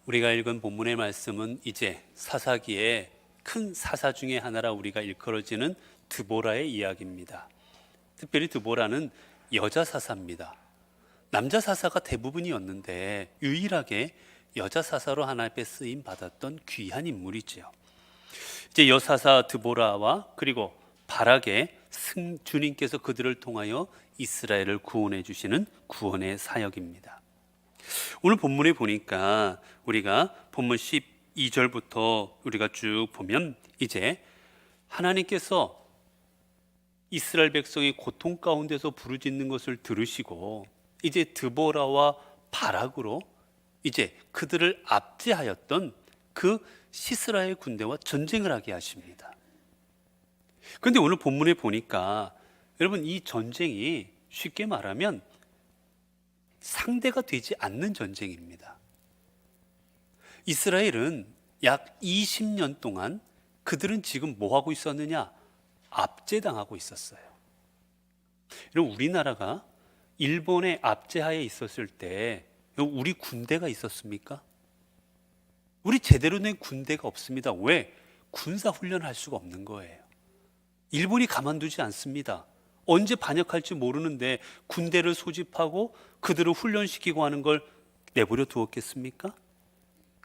우리가 읽은 본문의 말씀은 이제 사사기의 큰 사사 중에 하나라 우리가 일컬어지는 드보라의 이야기입니다. 특별히 드보라는 여자 사사입니다. 남자 사사가 대부분이었는데 유일하게 여자 사사로 하나님 앞에 쓰임 받았던 귀한 인물이지요. 이제 여사사 드보라와 그리고 바락의 주님께서 그들을 통하여 이스라엘을 구원해 주시는 구원의 사역입니다. 오늘 본문에 보니까 우리가 본문 12절부터 우리가 쭉 보면 이제 하나님께서 이스라엘 백성이 고통 가운데서 부르짖는 것을 들으시고 이제 드보라와 바락으로 이제 그들을 압제하였던 그 시스라의 군대와 전쟁을 하게 하십니다. 그런데 오늘 본문에 보니까 여러분, 이 전쟁이 쉽게 말하면 상대가 되지 않는 전쟁입니다. 이스라엘은 약 20년 동안 그들은 지금 뭐 하고 있었느냐? 압제당하고 있었어요. 여러분, 우리나라가 일본의 압제하에 있었을 때 우리 군대가 있었습니까? 우리 제대로 된 군대가 없습니다. 왜? 군사훈련을 할 수가 없는 거예요. 일본이 가만두지 않습니다. 언제 반역할지 모르는데 군대를 소집하고 그들을 훈련시키고 하는 걸 내버려 두었겠습니까?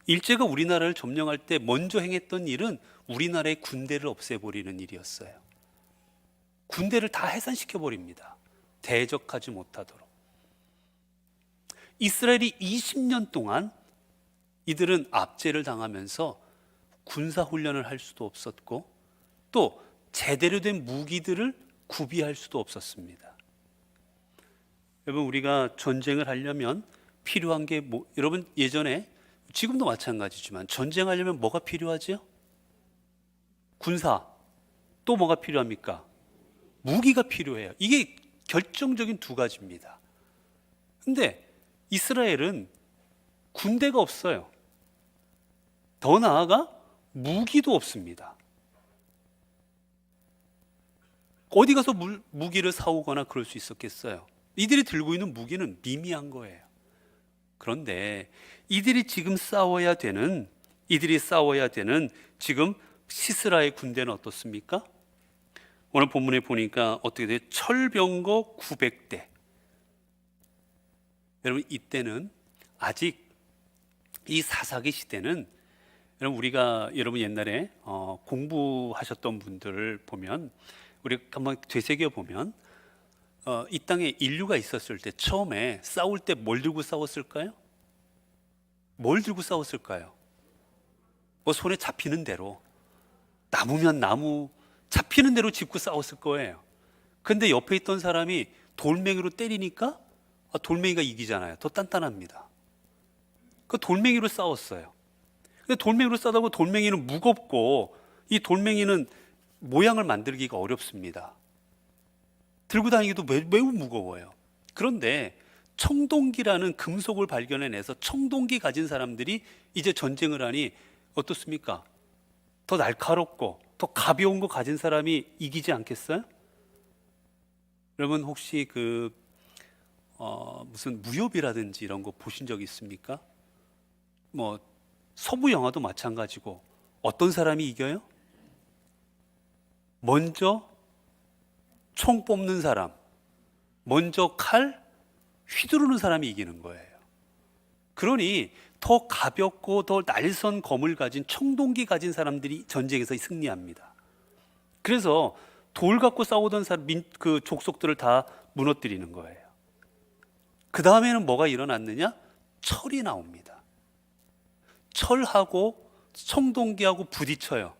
일제가 우리나라를 점령할 때 먼저 행했던 일은 우리나라의 군대를 없애버리는 일이었어요. 군대를 다 해산시켜버립니다. 대적하지 못하도록. 이스라엘이 20년 동안 이들은 압제를 당하면서 군사훈련을 할 수도 없었고 또 제대로 된 무기들을 구비할 수도 없었습니다. 여러분, 우리가 전쟁을 하려면 필요한 게 여러분, 예전에 지금도 마찬가지지만 전쟁하려면 뭐가 필요하죠? 군사. 또 뭐가 필요합니까? 무기가 필요해요. 이게 결정적인 두 가지입니다. 근데 이스라엘은 군대가 없어요. 더 나아가 무기도 없습니다. 어디 가서 무기를 사오거나 그럴 수 있었겠어요? 이들이 들고 있는 무기는 미미한 거예요. 그런데 이들이 싸워야 되는 지금 시스라의 군대는 어떻습니까? 오늘 본문에 보니까 어떻게 돼요? 철병거 900대. 여러분, 이때는 아직 이 사사기 시대는 여러분 옛날에 공부하셨던 분들을 보면 우리 한번 되새겨 보면 이 땅에 인류가 있었을 때 처음에 싸울 때 뭘 들고 싸웠을까요? 뭘 들고 싸웠을까요? 뭐 손에 잡히는 대로, 나무면 나무 잡히는 대로 짚고 싸웠을 거예요. 근데 옆에 있던 사람이 돌멩이로 때리니까 돌멩이가 이기잖아요. 더 단단합니다. 그 돌멩이로 싸웠어요. 근데 돌멩이로 싸다 보면 돌멩이는 무겁고 이 돌멩이는 모양을 만들기가 어렵습니다. 들고 다니기도 매우 무거워요. 그런데 청동기라는 금속을 발견해내서 청동기 가진 사람들이 이제 전쟁을 하니 어떻습니까? 더 날카롭고 더 가벼운 거 가진 사람이 이기지 않겠어요? 여러분, 혹시 무슨 무협이라든지 이런 거 보신 적 있습니까? 뭐 서부 영화도 마찬가지고 어떤 사람이 이겨요? 먼저 총 뽑는 사람, 먼저 칼 휘두르는 사람이 이기는 거예요. 그러니 더 가볍고 더 날선 검을 가진 청동기 가진 사람들이 전쟁에서 승리합니다. 그래서 돌 갖고 싸우던 그 족속들을 다 무너뜨리는 거예요. 그 다음에는 뭐가 일어났느냐? 철이 나옵니다. 철하고 청동기하고 부딪혀요.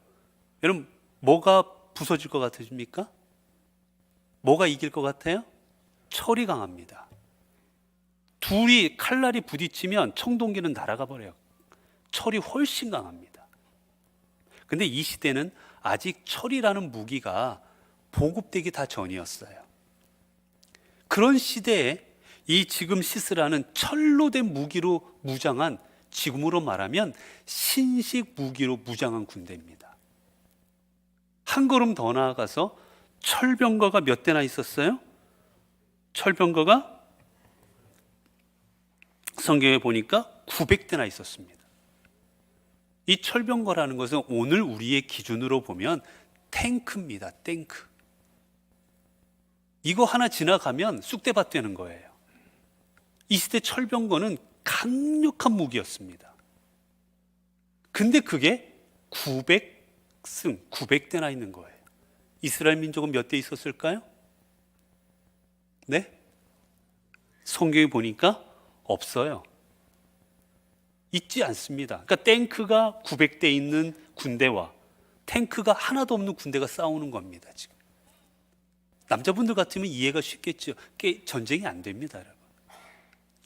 여러분, 뭐가 부서질 것 같으십니까? 뭐가 이길 것 같아요? 철이 강합니다. 둘이 칼날이 부딪히면 청동기는 날아가 버려요. 철이 훨씬 강합니다. 근데 이 시대는 아직 철이라는 무기가 보급되기 다 전이었어요. 그런 시대에 이 지금 시스라는 철로 된 무기로 무장한, 지금으로 말하면 신식 무기로 무장한 군대입니다. 한 걸음 더 나아가서 철병거가 몇 대나 있었어요? 철병거가 성경에 보니까 900대나 있었습니다. 이 철병거라는 것은 오늘 우리의 기준으로 보면 탱크입니다. 탱크. 이거 하나 지나가면 쑥대밭 되는 거예요. 이 시대 철병거는 강력한 무기였습니다. 근데 그게 900승, 900대나 있는 거예요. 이스라엘 민족은 몇 대 있었을까요? 네? 성경에 보니까 없어요. 있지 않습니다. 그러니까 탱크가 900대 있는 군대와 탱크가 하나도 없는 군대가 싸우는 겁니다. 지금 남자분들 같으면 이해가 쉽겠죠. 전쟁이 안 됩니다, 여러분.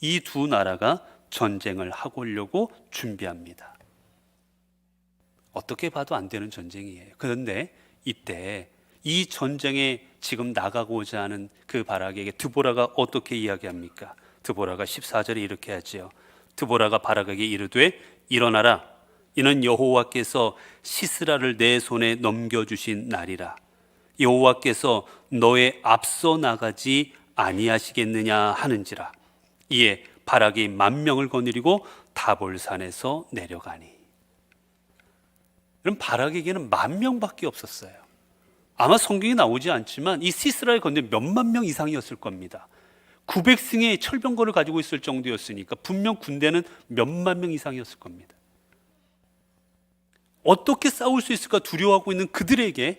이 두 나라가 전쟁을 하려고 준비합니다. 어떻게 봐도 안 되는 전쟁이에요. 그런데 이때 이 전쟁에 지금 나가고자 하는 그 바락에게 드보라가 어떻게 이야기합니까? 드보라가 14절에 이렇게 하지요. 드보라가 바락에게 이르되 일어나라. 이는 여호와께서 시스라를 내 손에 넘겨주신 날이라. 여호와께서 너의 앞서 나가지 아니하시겠느냐 하는지라. 이에 바락이 10,000명을 거느리고 다볼산에서 내려가니. 그럼 바락에게는 10,000명밖에 없었어요. 아마 성경에 나오지 않지만 이 시스라의 건대 몇만 명 이상이었을 겁니다. 900승의 철병거를 가지고 있을 정도였으니까 분명 군대는 몇만 명 이상이었을 겁니다. 어떻게 싸울 수 있을까 두려워하고 있는 그들에게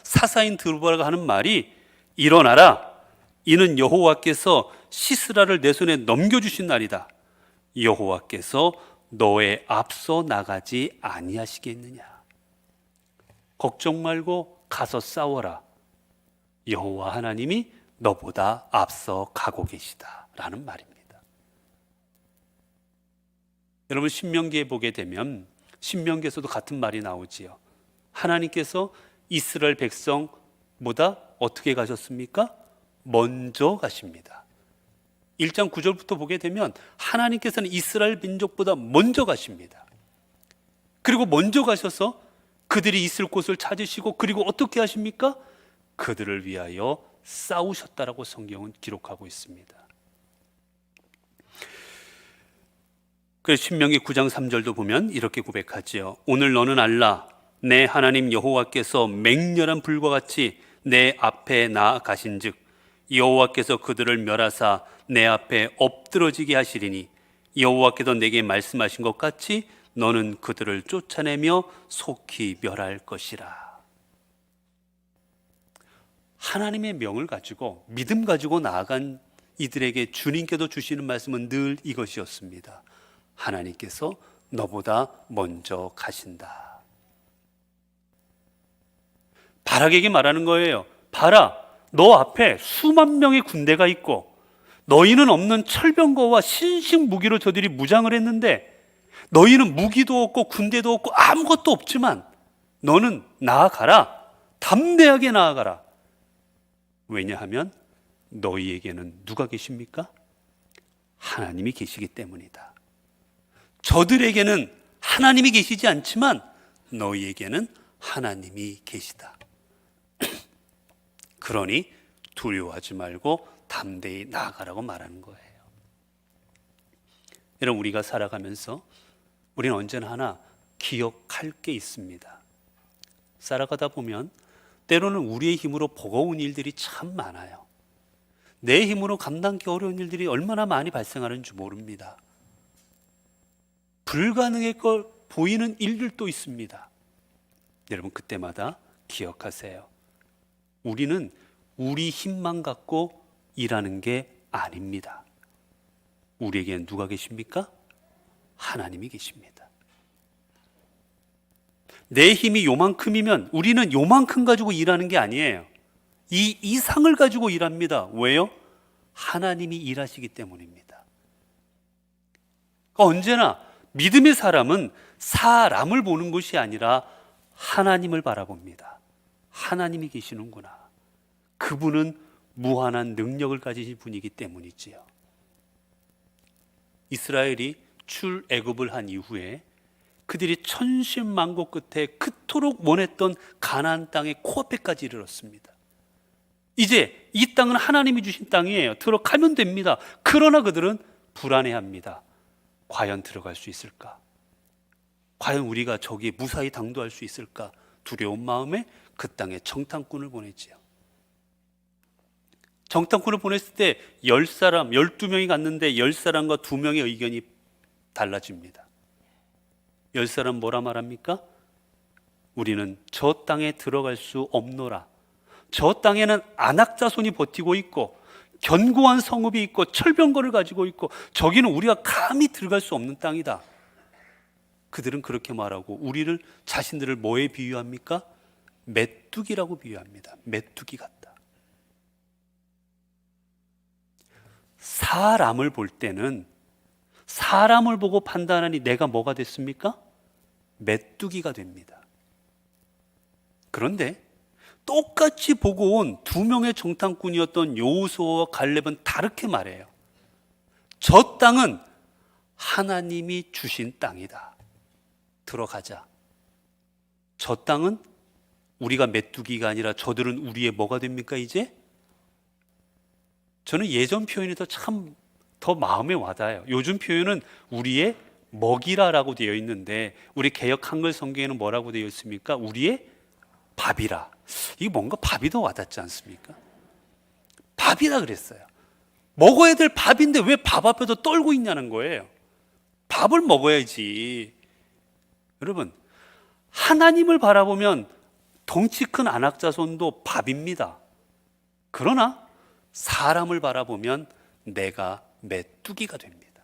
사사인 드보라가 하는 말이 일어나라. 이는 여호와께서 시스라를 내 손에 넘겨주신 날이다. 여호와께서 너의 앞서 나가지 아니하시겠느냐. 걱정 말고 가서 싸워라. 여호와 하나님이 너보다 앞서 가고 계시다 라는 말입니다. 여러분 신명기에 보게 되면 신명기에서도 같은 말이 나오지요. 하나님께서 이스라엘 백성보다 어떻게 가셨습니까? 먼저 가십니다. 1장 9절부터 보게 되면 하나님께서는 이스라엘 민족보다 먼저 가십니다. 그리고 먼저 가셔서 그들이 있을 곳을 찾으시고 그리고 어떻게 하십니까? 그들을 위하여 싸우셨다라고 성경은 기록하고 있습니다. 그래서 신명기 9장 3절도 보면 이렇게 고백하지요. 오늘 너는 알라. 내 하나님 여호와께서 맹렬한 불과 같이 내 앞에 나아가신즉 여호와께서 그들을 멸하사 내 앞에 엎드러지게 하시리니 여호와께서 내게 말씀하신 것 같이 너는 그들을 쫓아내며 속히 멸할 것이라. 하나님의 명을 가지고 믿음 가지고 나아간 이들에게 주님께서 주시는 말씀은 늘 이것이었습니다. 하나님께서 너보다 먼저 가신다. 바락에게 말하는 거예요. 봐라, 너 앞에 수만 명의 군대가 있고 너희는 없는 철병거와 신식 무기로 저들이 무장을 했는데 너희는 무기도 없고 군대도 없고 아무것도 없지만 너는 나아가라. 담대하게 나아가라. 왜냐하면 너희에게는 누가 계십니까? 하나님이 계시기 때문이다. 저들에게는 하나님이 계시지 않지만 너희에게는 하나님이 계시다. 그러니 두려워하지 말고 담대히 나아가라고 말하는 거예요. 여러분, 우리가 살아가면서 우리는 언제나 하나 기억할 게 있습니다. 살아가다 보면 때로는 우리의 힘으로 버거운 일들이 참 많아요. 내 힘으로 감당하기 어려운 일들이 얼마나 많이 발생하는 줄 모릅니다. 불가능할 걸 보이는 일들도 있습니다. 여러분, 그때마다 기억하세요. 우리는 우리 힘만 갖고 일하는 게 아닙니다. 우리에게는 누가 계십니까? 하나님이 계십니다. 내 힘이 요만큼이면 우리는 요만큼 가지고 일하는 게 아니에요. 이 이상을 가지고 일합니다. 왜요? 하나님이 일하시기 때문입니다. 그러니까 언제나 믿음의 사람은 사람을 보는 것이 아니라 하나님을 바라봅니다. 하나님이 계시는구나. 그분은 무한한 능력을 가지신 분이기 때문이지요. 이스라엘이 출애굽을 한 이후에 그들이 천신만고 끝에 그토록 원했던 가나안 땅의 코앞에까지 이르렀습니다. 이제 이 땅은 하나님이 주신 땅이에요. 들어가면 됩니다. 그러나 그들은 불안해합니다. 과연 들어갈 수 있을까? 과연 우리가 저기에 무사히 당도할 수 있을까 두려운 마음에 그 땅에 정탐꾼을 보냈지요. 정탐꾼을 보냈을 때 10사람, 12명이 갔는데 10사람과 2명의 의견이 달라집니다. 10사람 뭐라 말합니까? 우리는 저 땅에 들어갈 수 없노라. 저 땅에는 안악자손이 버티고 있고 견고한 성읍이 있고 철병거를 가지고 있고 저기는 우리가 감히 들어갈 수 없는 땅이다. 그들은 그렇게 말하고 우리를 자신들을 뭐에 비유합니까? 메뚜기라고 비유합니다. 메뚜기 같다. 사람을 볼 때는 사람을 보고 판단하니 내가 뭐가 됐습니까? 메뚜기가 됩니다. 그런데 똑같이 보고 온 2명의 정탐꾼이었던 여호수아와 갈렙은 다르게 말해요. 저 땅은 하나님이 주신 땅이다. 들어가자. 저 땅은 우리가 메뚜기가 아니라 저들은 우리의 뭐가 됩니까 이제? 저는 예전 표현이 더 마음에 와닿아요. 요즘 표현은 우리의 먹이라라고 되어 있는데 우리 개역 한글 성경에는 뭐라고 되어 있습니까? 우리의 밥이라. 이게 뭔가 밥이 더 와닿지 않습니까? 밥이라 그랬어요. 먹어야 될 밥인데 왜 밥 앞에서 떨고 있냐는 거예요. 밥을 먹어야지. 여러분, 하나님을 바라보면 덩치 큰 안악자손도 밥입니다. 그러나 사람을 바라보면 내가 메뚜기가 됩니다.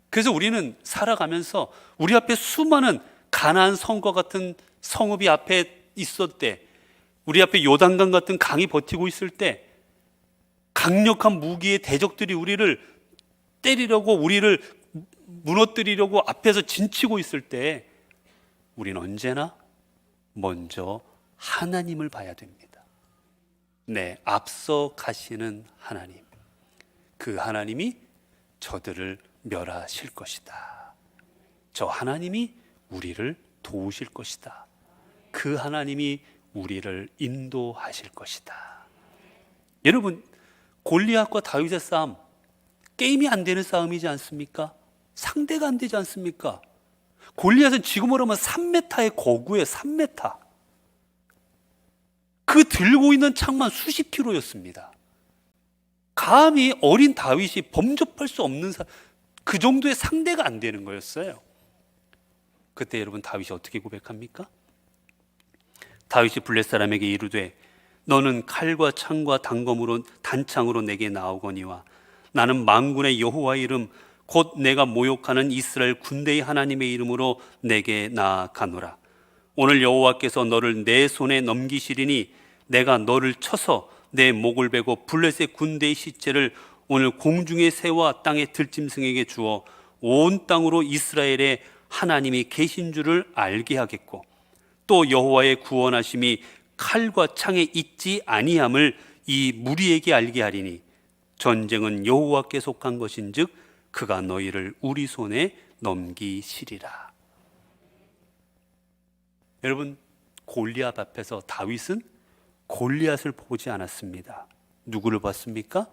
그래서 우리는 살아가면서 우리 앞에 수많은 가나안 성과 같은 성읍이 앞에 있을 때, 우리 앞에 요단강 같은 강이 버티고 있을 때, 강력한 무기의 대적들이 우리를 때리려고, 우리를 무너뜨리려고 앞에서 진치고 있을 때 우리는 언제나 먼저 하나님을 봐야 됩니다. 네, 앞서 가시는 하나님, 그 하나님이 저들을 멸하실 것이다. 저 하나님이 우리를 도우실 것이다. 그 하나님이 우리를 인도하실 것이다. 여러분, 골리앗과 다윗의 싸움, 게임이 안 되는 싸움이지 않습니까? 상대가 안 되지 않습니까? 골리앗은 지금으로 하면 3m의 거구에 3m. 그 들고 있는 창만 수십 킬로였습니다. 감히 어린 다윗이 범접할 수 없는 그 정도의 상대가 안 되는 거였어요. 그때 여러분 다윗이 어떻게 고백합니까? 다윗이 블레 사람에게 이르되 너는 칼과 창과 단창으로 내게 나오거니와 나는 만군의 여호와의 이름 곧 내가 모욕하는 이스라엘 군대의 하나님의 이름으로 내게 나아가노라. 오늘 여호와께서 너를 내 손에 넘기시리니 내가 너를 쳐서 내 목을 베고 블레셋 군대의 시체를 오늘 공중의 새와 땅의 들짐승에게 주어 온 땅으로 이스라엘의 하나님이 계신 줄을 알게 하겠고 또 여호와의 구원하심이 칼과 창에 있지 아니함을 이 무리에게 알게 하리니 전쟁은 여호와께 속한 것인즉 그가 너희를 우리 손에 넘기시리라. 여러분, 골리앗 앞에서 다윗은 골리앗을 보지 않았습니다. 누구를 봤습니까?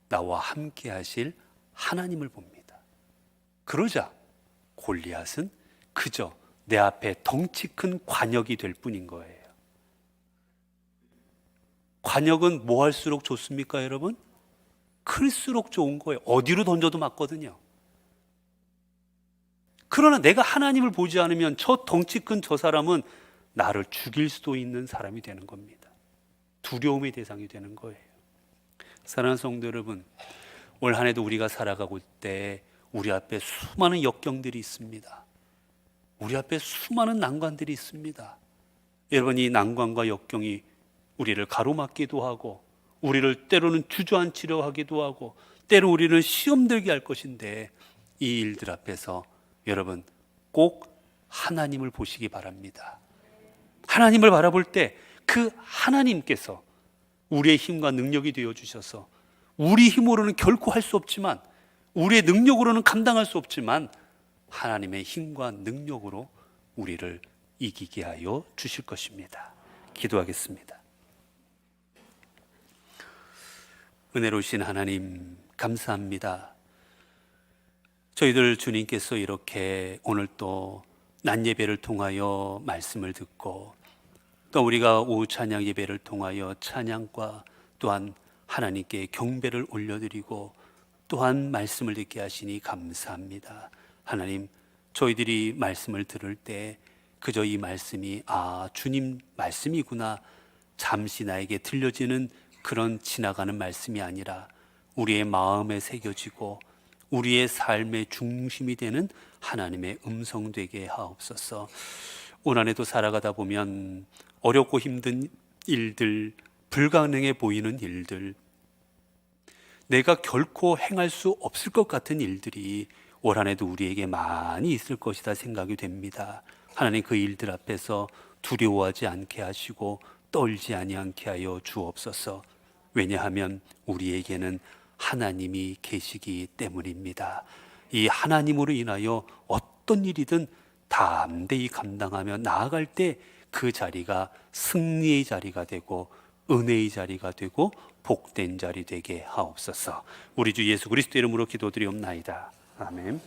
나와 함께 하실 하나님을 봅니다. 그러자 골리앗은 그저 내 앞에 덩치 큰 관역이 될 뿐인 거예요. 관역은 뭐 할수록 좋습니까, 여러분? 클수록 좋은 거예요. 어디로 던져도 맞거든요. 그러나 내가 하나님을 보지 않으면 저 덩치 큰 저 사람은 나를 죽일 수도 있는 사람이 되는 겁니다. 두려움의 대상이 되는 거예요. 사랑하는 성도 여러분, 올 한 해도 우리가 살아가고 있을 때 우리 앞에 수많은 역경들이 있습니다. 우리 앞에 수많은 난관들이 있습니다. 여러분, 이 난관과 역경이 우리를 가로막기도 하고 우리를 때로는 주저앉히려 하기도 하고 때로 우리를 시험 들게 할 것인데 이 일들 앞에서 여러분 꼭 하나님을 보시기 바랍니다. 하나님을 바라볼 때 그 하나님께서 우리의 힘과 능력이 되어 주셔서 우리 힘으로는 결코 할 수 없지만 우리의 능력으로는 감당할 수 없지만 하나님의 힘과 능력으로 우리를 이기게 하여 주실 것입니다. 기도하겠습니다. 은혜로우신 하나님 감사합니다. 저희들 주님께서 이렇게 오늘 또 낮 예배를 통하여 말씀을 듣고 또 우리가 오후 찬양 예배를 통하여 찬양과 또한 하나님께 경배를 올려드리고 또한 말씀을 듣게 하시니 감사합니다. 하나님, 저희들이 말씀을 들을 때 그저 이 말씀이 주님 말씀이구나 잠시 나에게 들려지는 그런 지나가는 말씀이 아니라 우리의 마음에 새겨지고 우리의 삶의 중심이 되는 하나님의 음성 되게 하옵소서. 올 한해도 살아가다 보면 어렵고 힘든 일들, 불가능해 보이는 일들, 내가 결코 행할 수 없을 것 같은 일들이 올 한해도 우리에게 많이 있을 것이다 생각이 됩니다. 하나님, 그 일들 앞에서 두려워하지 않게 하시고 떨지 아니하게 하여 주옵소서. 왜냐하면 우리에게는 하나님이 계시기 때문입니다. 이 하나님으로 인하여 어떤 일이든 담대히 감당하며 나아갈 때 그 자리가 승리의 자리가 되고 은혜의 자리가 되고 복된 자리 되게 하옵소서. 우리 주 예수 그리스도 이름으로 기도드리옵나이다. 아멘.